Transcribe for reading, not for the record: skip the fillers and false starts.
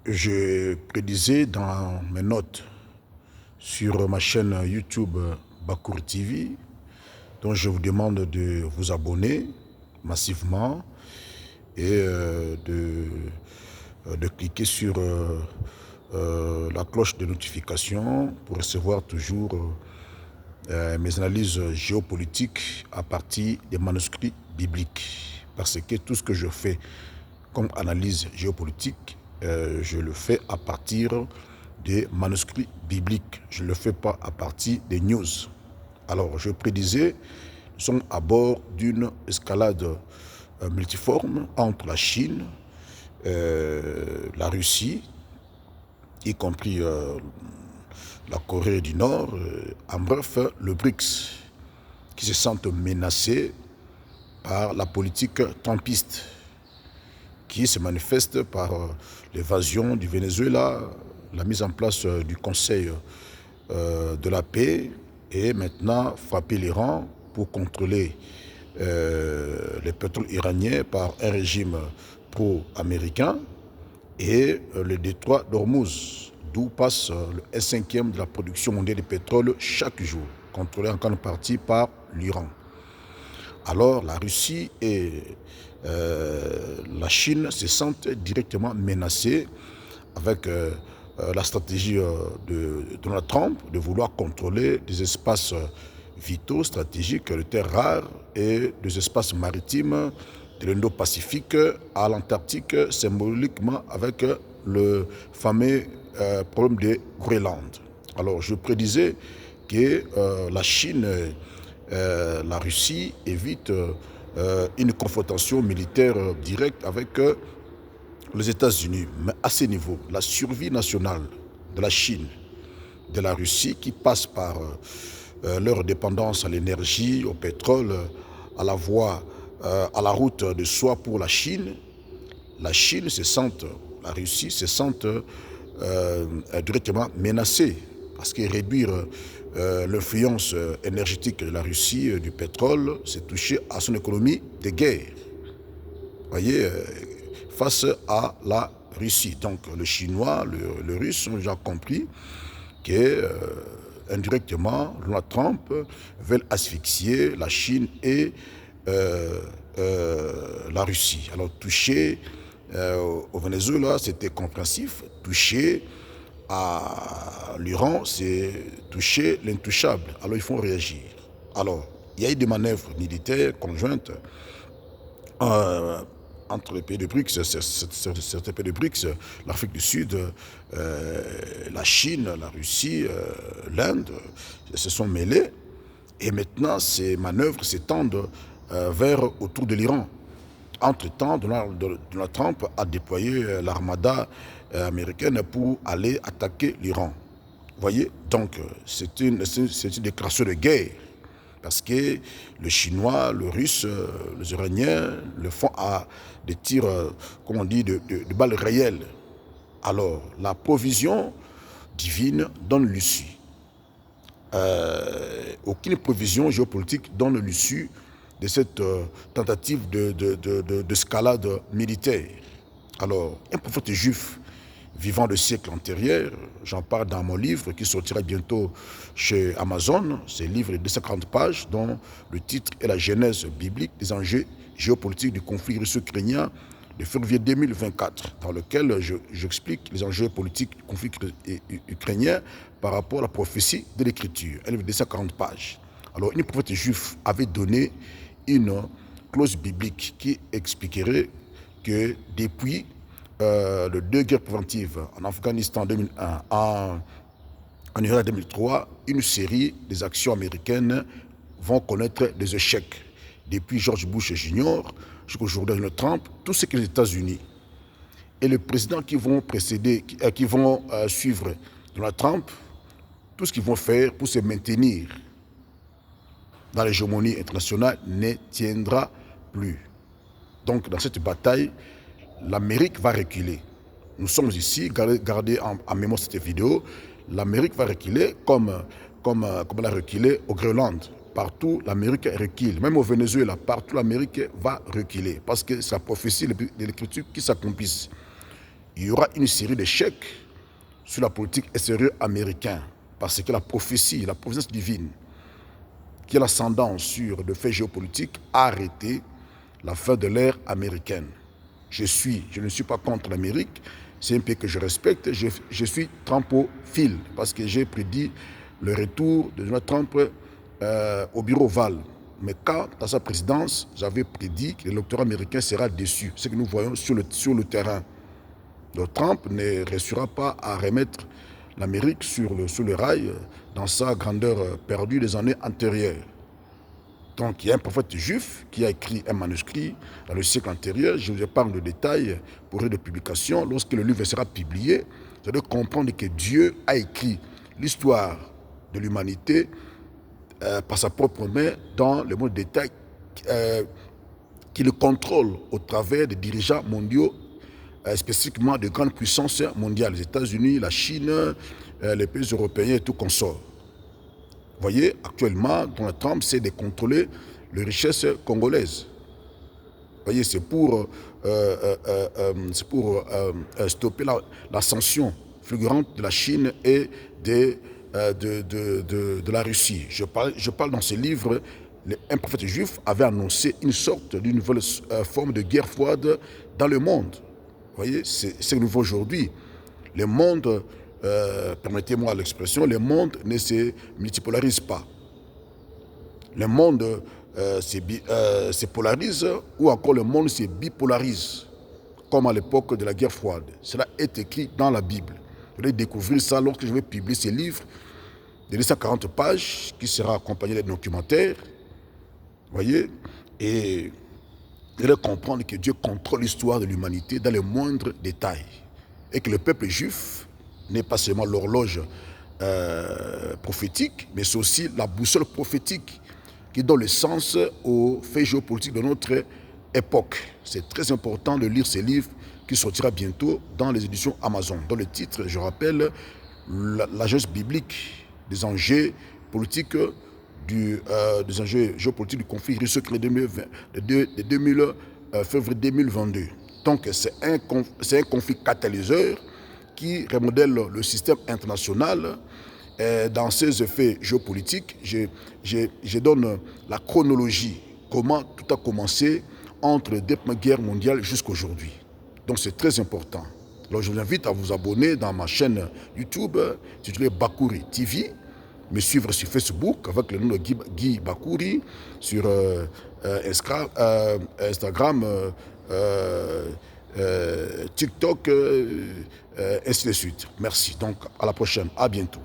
Je prédisais dans mes notes sur ma chaîne YouTube Bakour TV, dont je vous demande de vous abonner massivement et de cliquer sur la cloche de notification pour recevoir toujours mes analyses géopolitiques à partir des manuscrits bibliques. Parce que tout ce que je fais comme analyse géopolitique, je le fais à partir des manuscrits bibliques. Je ne le fais pas à partir des news. Alors, je prédisais, nous sommes à bord d'une escalade multiforme entre la Chine, la Russie, y compris la Corée du Nord, en bref, le BRICS, qui se sentent menacés par la politique trumpiste, qui se manifeste par l'évasion du Venezuela, la mise en place du Conseil de la paix et maintenant frapper l'Iran pour contrôler les pétroles iraniens par un régime pro-américain et le détroit d'Ormuz, d'où passe le 1/5 de la production mondiale de pétrole chaque jour, contrôlé en grande partie par l'Iran. Alors la Russie et la Chine se sentent directement menacées avec la stratégie de Donald Trump de vouloir contrôler des espaces vitaux, stratégiques, de terres rares et des espaces maritimes de l'Indo-Pacifique à l'Antarctique, symboliquement avec le fameux problème de Groenland. Alors je prédisais que la Chine, la Russie évite une confrontation militaire directe avec les États-Unis. Mais à ce niveau, la survie nationale de la Chine, de la Russie, qui passe par leur dépendance à l'énergie, au pétrole, à la voie, à la route de soie pour la Chine se sent, la Russie se sent directement menacée parce que réduire l'influence énergétique de la Russie, du pétrole, c'est toucher à son économie de guerre. Vous voyez, face à la Russie. Donc le Chinois, le Russe ont déjà compris que indirectement, Donald Trump veut asphyxier la Chine et la Russie. Alors toucher au Venezuela, c'était compréhensif. Toucher à l'Iran, c'est toucher l'intouchable. Alors ils font réagir. Alors, il y a eu des manœuvres militaires conjointes entre les pays de BRICS, certains pays de BRICS, l'Afrique du Sud, la Chine, la Russie, l'Inde, se sont mêlés. Et maintenant, ces manœuvres s'étendent vers autour de l'Iran. Entre-temps, Donald Trump a déployé l'armada américaine pour aller attaquer l'Iran. Vous voyez, donc c'est une déclaration de guerre. Parce que le Chinois, le Russe, les Iraniens le font à des tirs, comme on dit, de balles réelles. Alors, la provision divine donne l'issue. Aucune provision géopolitique donne l'issue de cette tentative d'escalade militaire. Alors, un prophète juif vivant de siècles antérieurs, j'en parle dans mon livre qui sortira bientôt chez Amazon, c'est un livre de 240 pages dont le titre est la genèse biblique des enjeux géopolitiques du conflit russo-ukrainien de février 2024, dans lequel j'explique les enjeux politiques du conflit ukrainien par rapport à la prophétie de l'Écriture, un livre de 240 pages. Alors, un prophète juif avait donné une clause biblique qui expliquerait que depuis les deux guerres préventives en Afghanistan en 2001, en Irak 2003, une série des actions américaines vont connaître des échecs. Depuis George Bush Jr. jusqu'aujourd'hui Donald Trump, tout ce que les États-Unis et les présidents qui vont précéder, qui vont suivre Donald Trump, tout ce qu'ils vont faire pour se maintenir dans l'hégémonie internationale ne tiendra plus. Donc dans cette bataille, l'Amérique va reculer. Nous sommes ici, gardez en mémoire cette vidéo, l'Amérique va reculer comme elle a reculé au Groenland. Partout, l'Amérique recule. Même au Venezuela, partout, l'Amérique va reculer. Parce que c'est la prophétie de l'Écriture qui s'accomplisse. il y aura une série d'échecs sur la politique extérieure américaine, parce que la prophétie divine, qui a l'ascendance sur le fait géopolitique, a arrêté la fin de l'ère américaine. Je ne suis pas contre l'Amérique, c'est un pays que je respecte, je suis Trumpophile, parce que j'ai prédit le retour de Donald Trump au bureau Oval. Mais quand, dans sa présidence, j'avais prédit que l'électorat américain sera déçu, ce que nous voyons sur le terrain. Donc Trump ne réussira pas à remettre l'Amérique sur le rail dans sa grandeur perdue des années antérieures. Donc il y a un prophète juif qui a écrit un manuscrit dans le siècle antérieur. Je vous épargne le détail pour de publication. Lorsque le livre sera publié, vous allez comprendre que Dieu a écrit l'histoire de l'humanité par sa propre main dans le mot de détail qui le contrôle au travers des dirigeants mondiaux, spécifiquement de grandes puissances mondiales, les États-Unis, la Chine, les pays européens et tout consort. Vous voyez, actuellement, Donald Trump essaie de contrôler les richesses congolaises. Vous voyez, c'est pour stopper l'ascension fulgurante de la Chine et de la Russie. Je parle dans ce livre, un prophète juif avait annoncé une sorte d'une nouvelle forme de guerre froide dans le monde. Vous voyez, c'est nouveau aujourd'hui. Le monde, permettez-moi l'expression, le monde ne se multipolarise pas. Le monde se polarise ou encore le monde se bipolarise, comme à l'époque de la guerre froide. Cela est écrit dans la Bible. Vous allez découvrir ça lorsque je vais publier ce livre de 240 pages qui sera accompagné d'un documentaire. Vous voyez, et vous allez comprendre que Dieu contrôle l'histoire de l'humanité dans les moindres détails. Et que le peuple juif n'est pas seulement l'horloge prophétique, mais c'est aussi la boussole prophétique qui donne le sens aux faits géopolitiques de notre époque. C'est très important de lire ce livre qui sortira bientôt dans les éditions Amazon. Dans le titre, je rappelle, l'agence biblique des enjeux politiques des enjeux géopolitiques du conflit russo-ukrainien de février 2022. Donc c'est un conflit catalyseur qui remodèle le système international. Dans ces effets géopolitiques, je donne la chronologie, comment tout a commencé entre les deux guerres mondiales jusqu'à aujourd'hui. Donc c'est très important. Alors je vous invite à vous abonner dans ma chaîne YouTube, intitulée Bakouri TV, me suivre sur Facebook avec le nom de Guy Bakouri, sur Instagram, TikTok, ainsi de suite. Merci. Donc à la prochaine. À bientôt.